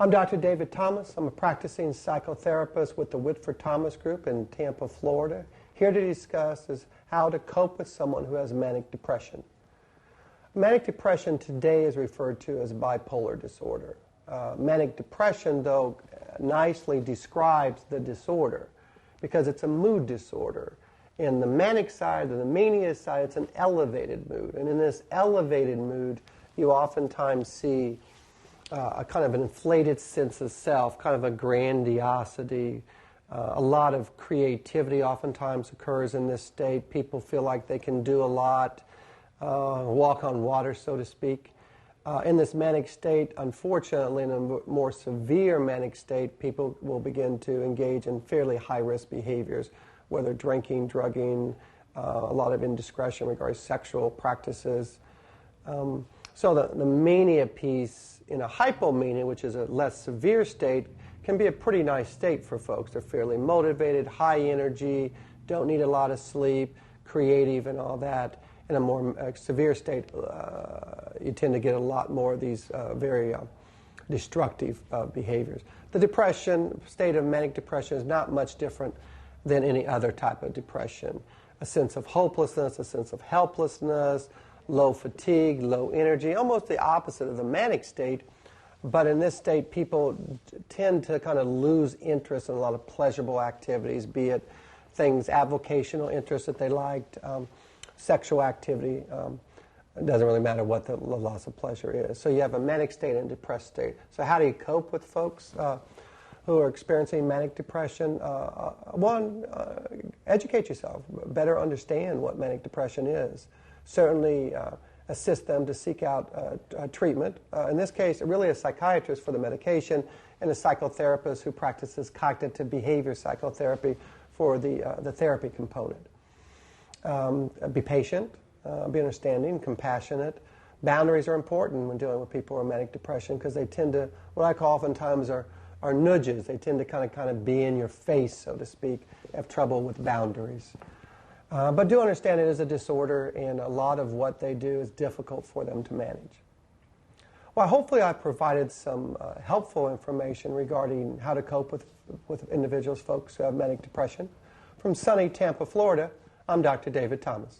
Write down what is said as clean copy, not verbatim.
I'm Dr. David Thomas. I'm a practicing psychotherapist with the Whitford Thomas Group in Tampa, Florida. Here to discuss is how to cope with someone who has manic depression. Manic depression today is referred to as bipolar disorder. Manic depression, though, nicely describes the disorder because it's a mood disorder. In the manic side, or the mania side, it's an elevated mood. And in this elevated mood, you oftentimes see a kind of an inflated sense of self, kind of a grandiosity. A lot of creativity oftentimes occurs in this state. People feel like they can do a lot, walk on water, so to speak. In this manic state, unfortunately, in a more severe manic state, people will begin to engage in fairly high-risk behaviors, whether drinking, drugging, a lot of indiscretion regarding sexual practices. So the mania piece in a hypomania, which is a less severe state, can be a pretty nice state for folks. They're fairly motivated, high energy, don't need a lot of sleep, creative and all that. In a more severe state, you tend to get a lot more of these very destructive behaviors. The depression, state of manic depression, is not much different than any other type of depression. A sense of hopelessness, a sense of helplessness, low fatigue, low energy, almost the opposite of the manic state. But in this state, people tend to kind of lose interest in a lot of pleasurable activities, be it things, avocational interests that they liked, sexual activity. It doesn't really matter what the loss of pleasure is. So you have a manic state and depressed state. So how do you cope with folks who are experiencing manic depression? One, educate yourself, better understand what manic depression is. Certainly assist them to seek out treatment. In this case, really a psychiatrist for the medication and a psychotherapist who practices cognitive behavior psychotherapy for the therapy component. Be patient, be understanding, compassionate. Boundaries are important when dealing with people who are manic depression because they tend to, what I call oftentimes are nudges. They tend to kind of be in your face, so to speak, have trouble with boundaries. But do understand it is a disorder, and a lot of what they do is difficult for them to manage. Well, hopefully I provided some helpful information regarding how to cope with individuals, folks who have manic depression. From sunny Tampa, Florida, I'm Dr. David Thomas.